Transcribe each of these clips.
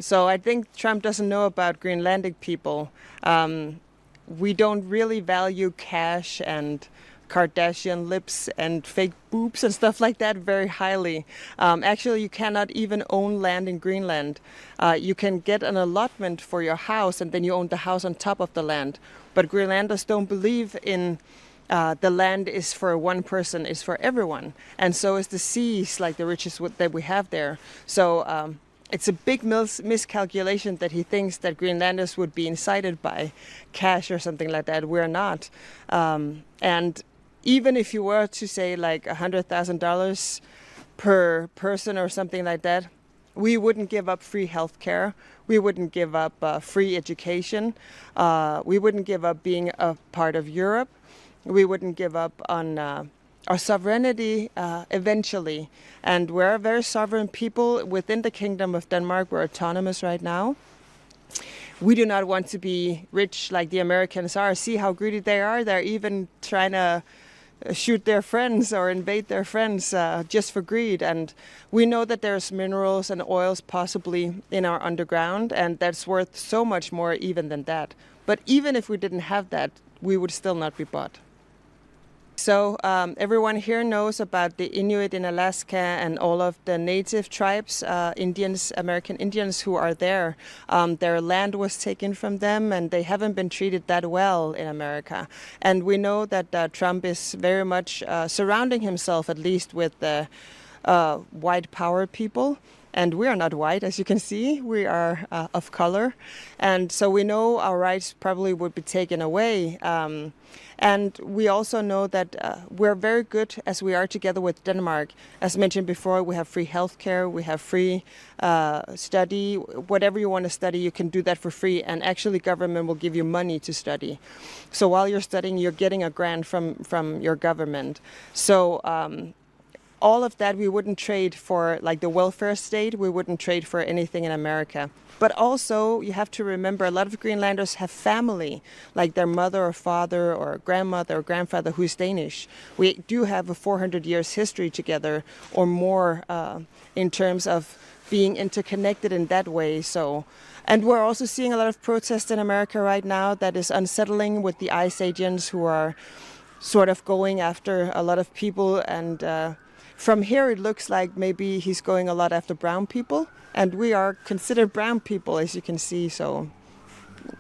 So I think Trump doesn't know about Greenlandic people. We don't really value cash and Kardashian lips and fake boobs and stuff like that very highly. Actually, you cannot even own land in Greenland. You can get an allotment for your house and then you own the house on top of the land. But Greenlanders don't believe in the land is for one person, is for everyone. And so is the seas, like the riches that we have there. So it's a big miscalculation that he thinks that Greenlanders would be incited by cash or something like that. We're not. And even if you were to say like $100,000 per person or something like that, we wouldn't give up free healthcare. We wouldn't give up free education. We wouldn't give up being a part of Europe. We wouldn't give up on our sovereignty eventually. And we're a very sovereign people within the Kingdom of Denmark. We're autonomous right now. We do not want to be rich like the Americans are. See how greedy they are. They're even trying to shoot their friends or invade their friends just for greed. And we know that there's minerals and oils possibly in our underground, and that's worth so much more even than that. But even if we didn't have that, we would still not be bought. So everyone here knows about the Inuit in Alaska and all of the native tribes, Indians, American Indians who are there. Their land was taken from them and they haven't been treated that well in America. And we know that Trump is very much surrounding himself, at least with the white power people. And we are not white, as you can see. We are of color. And so we know our rights probably would be taken away. And we also know that we're very good as we are together with Denmark. As mentioned before, we have free healthcare, we have free study. Whatever you want to study, you can do that for free. And actually, government will give you money to study. So while you're studying, you're getting a grant from your government. So all of that we wouldn't trade for, like the welfare state. We wouldn't trade for anything in America. But also, you have to remember, a lot of Greenlanders have family, like their mother or father or grandmother or grandfather who's Danish. We do have a 400 years history together or more in terms of being interconnected in that way. So, and we're also seeing a lot of protests in America right now that is unsettling with the ICE agents who are sort of going after a lot of people. And from here, it looks like maybe he's going a lot after brown people. And we are considered brown people, as you can see. So,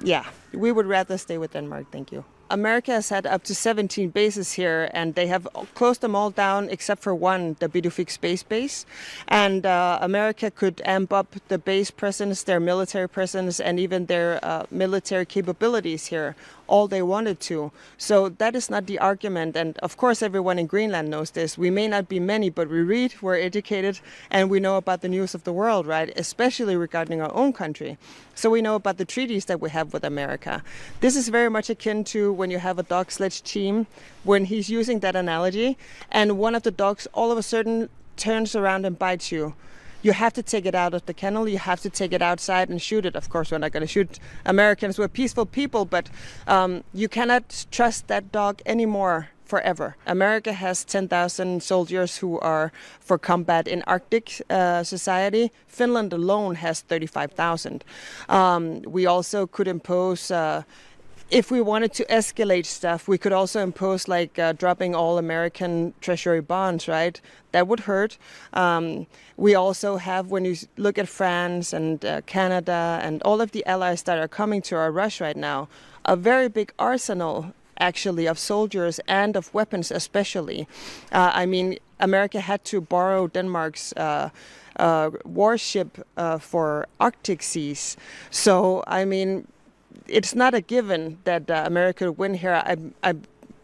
yeah, we would rather stay with Denmark. Thank you. America has had up to 17 bases here, and they have closed them all down except for one, the Bidufik Space Base. And America could amp up the base presence, their military presence, and even their military capabilities here all they wanted to. So that is not the argument. And of course, everyone in Greenland knows this. We may not be many, but we read, we're educated, and we know about the news of the world, right? Especially regarding our own country. So we know about the treaties that we have with America. This is very much akin to when you have a dog sledge team, when he's using that analogy, and one of the dogs all of a sudden turns around and bites you. You have to take it out of the kennel. You have to take it outside and shoot it. Of course, we're not going to shoot Americans. We're peaceful people, but you cannot trust that dog anymore forever. America has 10,000 soldiers who are for combat in Arctic society. Finland alone has 35,000. We also could impose if we wanted to escalate stuff, we could also impose like dropping all American Treasury bonds, right? That would hurt. We also have, when you look at France and Canada and all of the allies that are coming to our rush right now, a very big arsenal actually of soldiers and of weapons especially. I mean, America had to borrow Denmark's warship for Arctic seas. So, I mean, it's not a given that America would win here.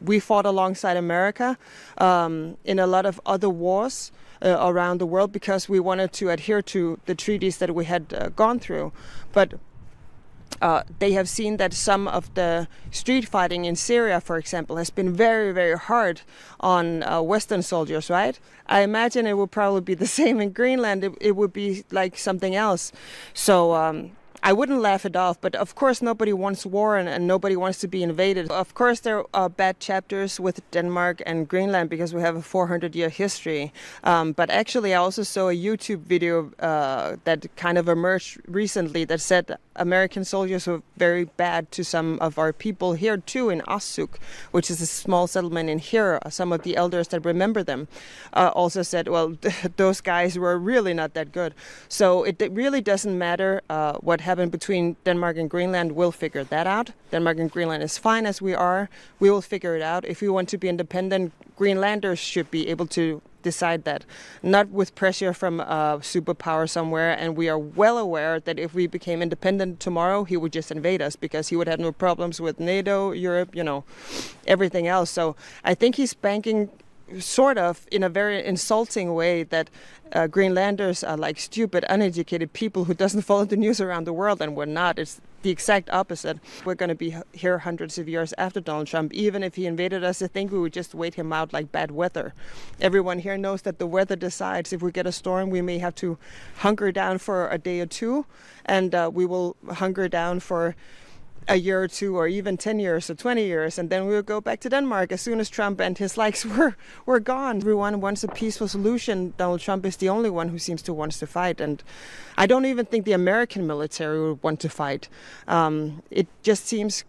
We fought alongside America in a lot of other wars around the world because we wanted to adhere to the treaties that we had gone through. But they have seen that some of the street fighting in Syria, for example, has been very, very hard on Western soldiers, right? I imagine it would probably be the same in Greenland. It would be like something else. So I wouldn't laugh it off, but of course nobody wants war and nobody wants to be invaded. Of course there are bad chapters with Denmark and Greenland because we have a 400-year history. But actually I also saw a YouTube video that kind of emerged recently that said American soldiers were very bad to some of our people here too in Arsuk, which is a small settlement in here. Some of the elders that remember them also said, well, those guys were really not that good. So it really doesn't matter what happened between Denmark and Greenland. We'll figure that out. Denmark and Greenland is fine as we are. We will figure it out. If we want to be independent, Greenlanders should be able to decide that, not with pressure from a superpower somewhere. And we are well aware that if we became independent tomorrow, he would just invade us because he would have no problems with NATO, Europe, everything else. So I think he's banking sort of in a very insulting way that Greenlanders are like stupid, uneducated people who doesn't follow the news around the world, and we're not. It's the exact opposite. We're going to be here hundreds of years after Donald Trump. Even if he invaded us, I think we would just wait him out like bad weather. Everyone here knows that the weather decides. If we get a storm, we may have to hunker down for a day or two, and we will hunker down for a year or two, or even 10 years or 20 years, and then we'll go back to Denmark as soon as Trump and his likes were gone. Everyone wants a peaceful solution. Donald Trump is the only one who seems to want to fight, and I don't even think the American military would want to fight. It just seems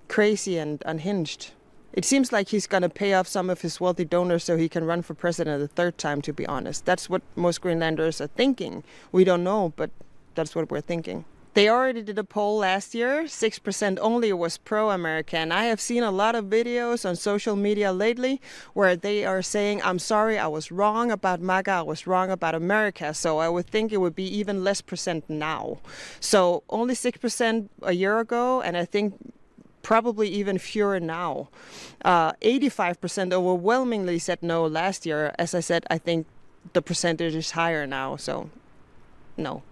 crazy and unhinged. It seems like he's going to pay off some of his wealthy donors so he can run for president a third time, to be honest. That's what most Greenlanders are thinking. We don't know, but that's what we're thinking. They already did a poll last year. 6% only was pro-American. I have seen a lot of videos on social media lately where they are saying, I'm sorry, I was wrong about MAGA, I was wrong about America. So I would think it would be even less percent now. So only 6% a year ago, and I think probably even fewer now. 85% overwhelmingly said no last year. As I said, I think the percentage is higher now. So no.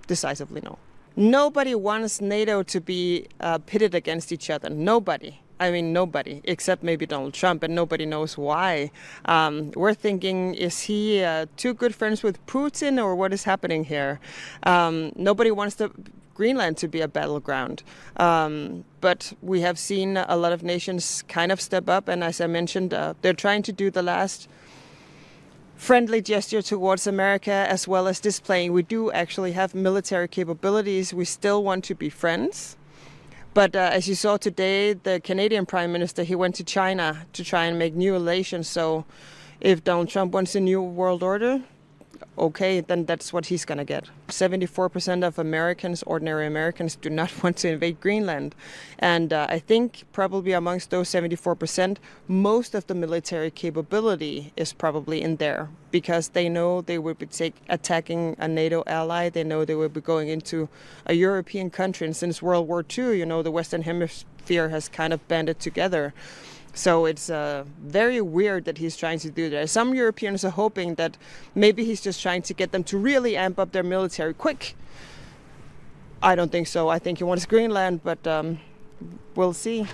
Decisively no. Nobody wants NATO to be pitted against each other. Nobody. I mean, nobody, except maybe Donald Trump, and nobody knows why. We're thinking, is he too good friends with Putin, or what is happening here? Nobody wants Greenland to be a battleground. But we have seen a lot of nations kind of step up, and as I mentioned, they're trying to do the last friendly gesture towards America, as well as displaying we do actually have military capabilities. We still want to be friends. But as you saw today, the Canadian Prime Minister, he went to China to try and make new relations. So if Donald Trump wants a new world order, okay, then that's what he's going to get. 74% of Americans, ordinary Americans, do not want to invade Greenland. And I think probably amongst those 74%, most of the military capability is probably in there because they know they would be attacking a NATO ally. They know they would be going into a European country. And since World War II, the Western Hemisphere has kind of banded together. So it's very weird that he's trying to do that. Some Europeans are hoping that maybe he's just trying to get them to really amp up their military quick. I don't think so. I think he wants Greenland, but we'll see.